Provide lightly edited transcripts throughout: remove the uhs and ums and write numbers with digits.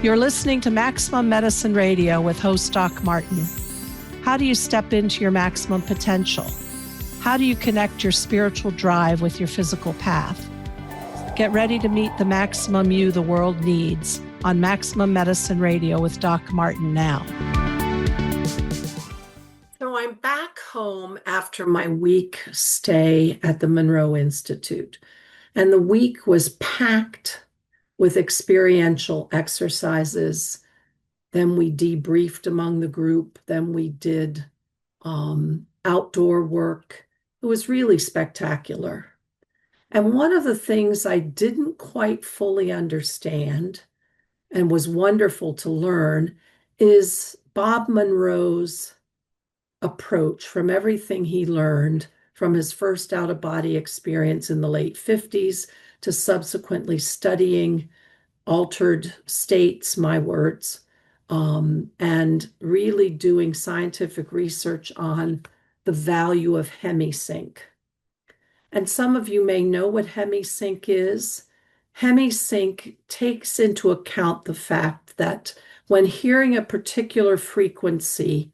You're listening to Maximum Medicine Radio with host Doc Martin. How do you step into your maximum potential? How do you connect your spiritual drive with your physical path? Get ready to meet the maximum you the world needs on Maximum Medicine Radio with Doc Martin now. So I'm back home after my week stay at the Monroe Institute, and the week was packed with experiential exercises. Then we debriefed among the group. Then we did outdoor work. It was really spectacular. And one of the things I didn't quite fully understand and was wonderful to learn is Bob Monroe's approach from everything he learned from his first out-of-body experience in the late 50s to subsequently studying altered states, my words, and really doing scientific research on the value of Hemi-Sync. And some of you may know what Hemi-Sync is. Hemi-Sync takes into account the fact that when hearing a particular frequency,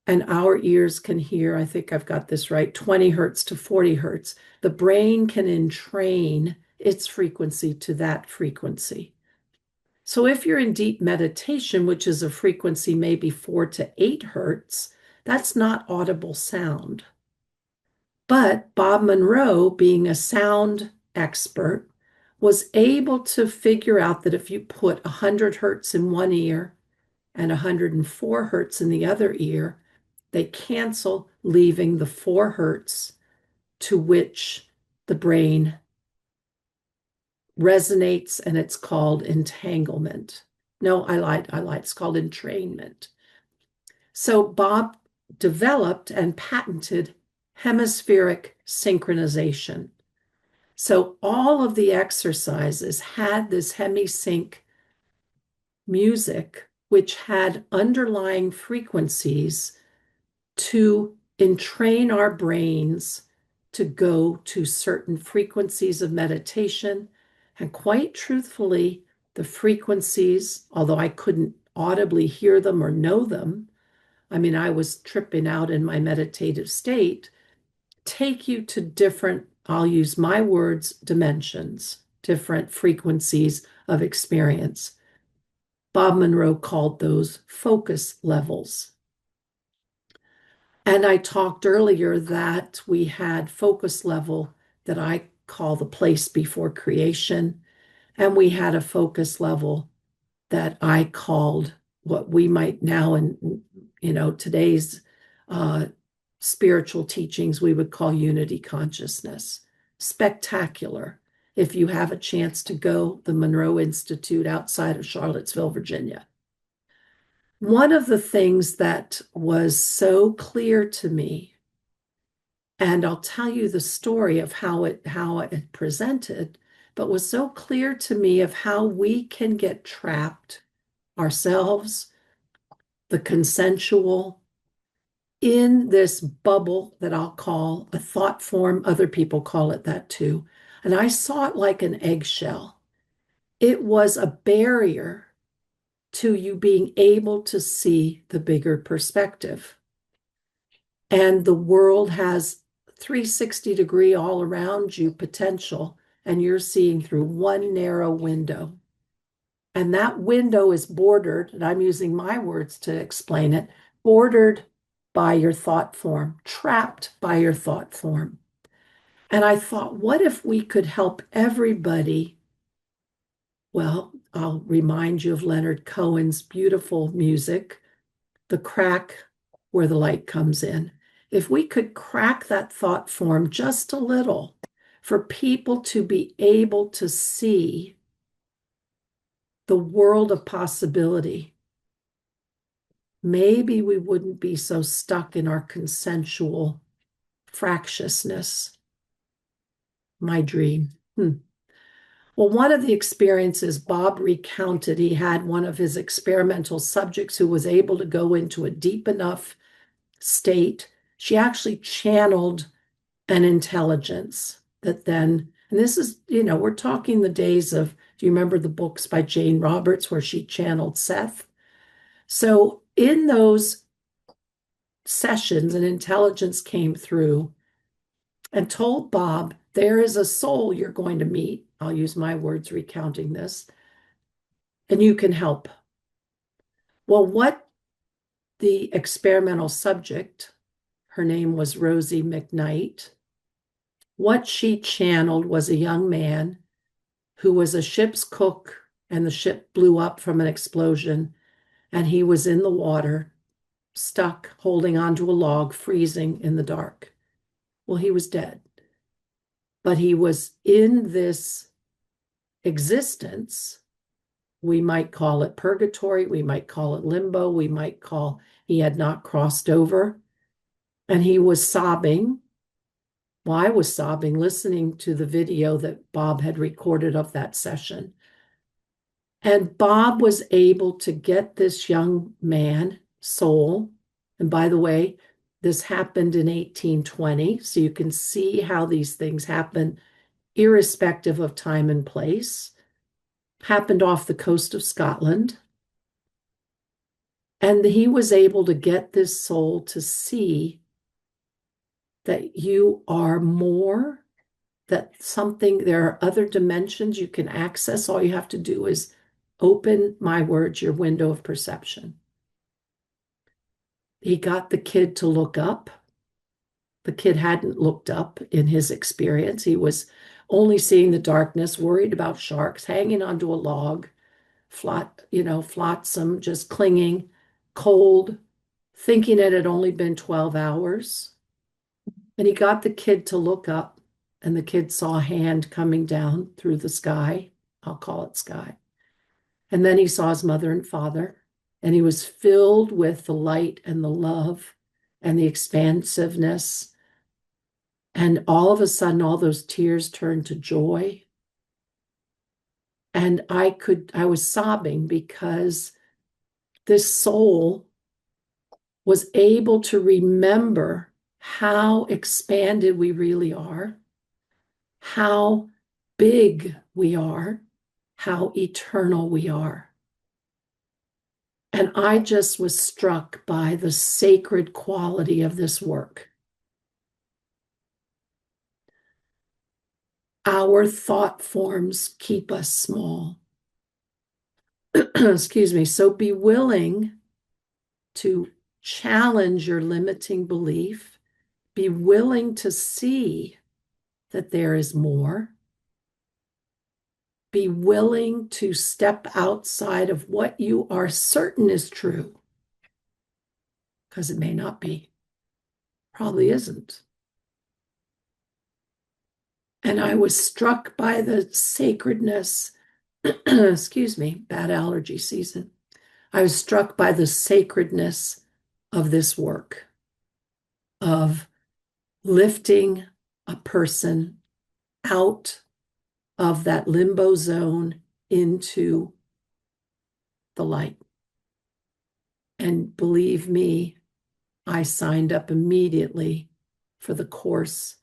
and our ears can hear, I think I've got this right, 20 hertz to 40 hertz, the brain can entrain its frequency to that frequency. So if you're in deep meditation, which is a frequency maybe 4 to 8 hertz, that's not audible sound. But Bob Monroe, being a sound expert, was able to figure out that if you put 100 hertz in one ear and 104 hertz in the other ear, they cancel, leaving the 4 hertz to which the brain resonates, and it's called entanglement. No, I lied. It's called entrainment. So Bob developed and patented hemispheric synchronization. So all of the exercises had this hemi-sync music, which had underlying frequencies to entrain our brains to go to certain frequencies of meditation. And quite truthfully, the frequencies, although I couldn't audibly hear them or know them, I mean, I was tripping out in my meditative state, take you to different, I'll use my words, dimensions, different frequencies of experience. Bob Monroe called those focus levels. And I talked earlier that we had focus level that I call the place before creation. And we had a focus level that I called what we might now in, today's spiritual teachings, we would call unity consciousness. Spectacular. If you have a chance to go, the Monroe Institute outside of Charlottesville, Virginia. One of the things that was so clear to me, and I'll tell you the story of how it presented, but was so clear to me of how we can get trapped ourselves, the consensual, in this bubble that I'll call a thought form. Other people call it that too. And I saw it like an eggshell. It was a barrier to you being able to see the bigger perspective. And the world has 360-degree all around you potential, and you're seeing through one narrow window. And that window is bordered, and I'm using my words to explain it, bordered by your thought form, trapped by your thought form. And I thought, what if we could help everybody? Well, I'll remind you of Leonard Cohen's beautiful music, The Crack Where the Light Comes In. If we could crack that thought form just a little for people to be able to see the world of possibility, maybe we wouldn't be so stuck in our consensual fractiousness. My dream. Well, one of the experiences Bob recounted, he had one of his experimental subjects who was able to go into a deep enough state. She actually channeled an intelligence that then, And this is, we're talking the days of, do you remember the books by Jane Roberts where she channeled Seth? So in those sessions, an intelligence came through and told Bob, there is a soul you're going to meet. I'll use my words recounting this, and you can help. Well, what the experimental subject, her name was Rosie McKnight, what she channeled was a young man who was a ship's cook, and the ship blew up from an explosion, and he was in the water, stuck, holding onto a log, freezing in the dark. Well, he was dead. But he was in this existence. We might call it purgatory. We might call it limbo. We might call he had not crossed over. And he was sobbing. Well, I was sobbing listening to the video that Bob had recorded of that session. And Bob was able to get this young man, soul. And by the way, this happened in 1820. So you can see how these things happen irrespective of time and place. Happened off the coast of Scotland. And he was able to get this soul to see that you are more, that there are other dimensions you can access. All you have to do is open, my words, your window of perception. He got the kid to look up. The kid hadn't looked up in his experience. He was only seeing the darkness, worried about sharks, hanging onto a log, flotsam, just clinging, cold, thinking it had only been 12 hours. And he got the kid to look up, and the kid saw a hand coming down through the sky. I'll call it sky. And then he saw his mother and father, and he was filled with the light and the love and the expansiveness. And all of a sudden, all those tears turned to joy. And I was sobbing because this soul was able to remember how expanded we really are, how big we are, how eternal we are. And I just was struck by the sacred quality of this work. Our thought forms keep us small. Excuse me. So be willing to challenge your limiting belief. Be willing to see that there is more. Be willing to step outside of what you are certain is true, because it may not be, probably isn't. And I was struck by the sacredness, excuse me, bad allergy season. I was struck by the sacredness of this work, of lifting a person out of that limbo zone into the light. And believe me, I signed up immediately for the course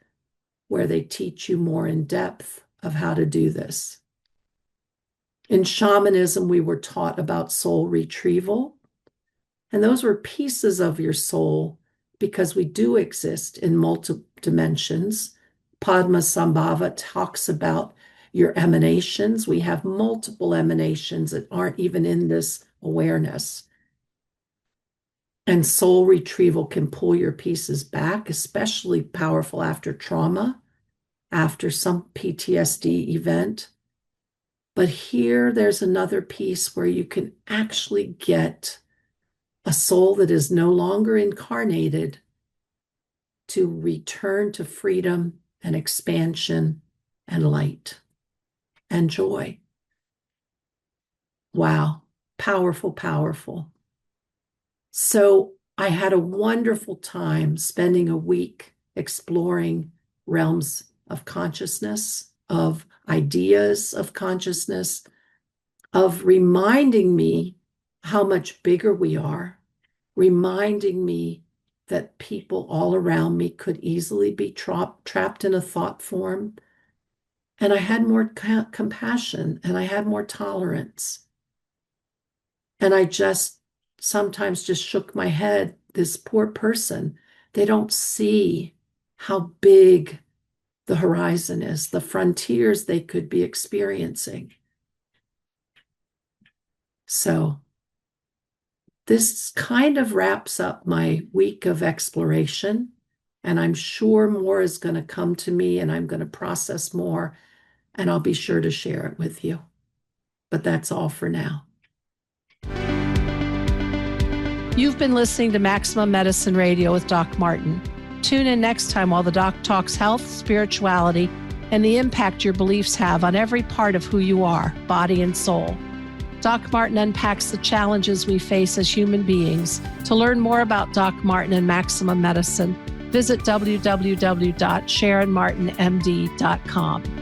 where they teach you more in depth of how to do this. In shamanism, we were taught about soul retrieval, and those were pieces of your soul because we do exist in multiple dimensions. Padmasambhava talks about your emanations. We have multiple emanations that aren't even in this awareness. And soul retrieval can pull your pieces back, especially powerful after trauma, after some PTSD event. But here there's another piece where you can actually get a soul that is no longer incarnated to return to freedom and expansion and light and joy. Wow, powerful, powerful. So I had a wonderful time spending a week exploring realms of consciousness, of ideas of consciousness, of reminding me how much bigger we are, reminding me that people all around me could easily be trapped in a thought form, And I had more compassion and I had more tolerance. And I just sometimes just shook my head. This poor person, they don't see how big the horizon is, the frontiers they could be experiencing. So this kind of wraps up my week of exploration. And I'm sure more is going to come to me and I'm going to process more. And I'll be sure to share it with you. But that's all for now. You've been listening to Maximum Medicine Radio with Doc Martin. Tune in next time while the doc talks health, spirituality, and the impact your beliefs have on every part of who you are, body and soul. Doc Martin unpacks the challenges we face as human beings. To learn more about Doc Martin and Maximum Medicine, visit www.sharonmartinmd.com.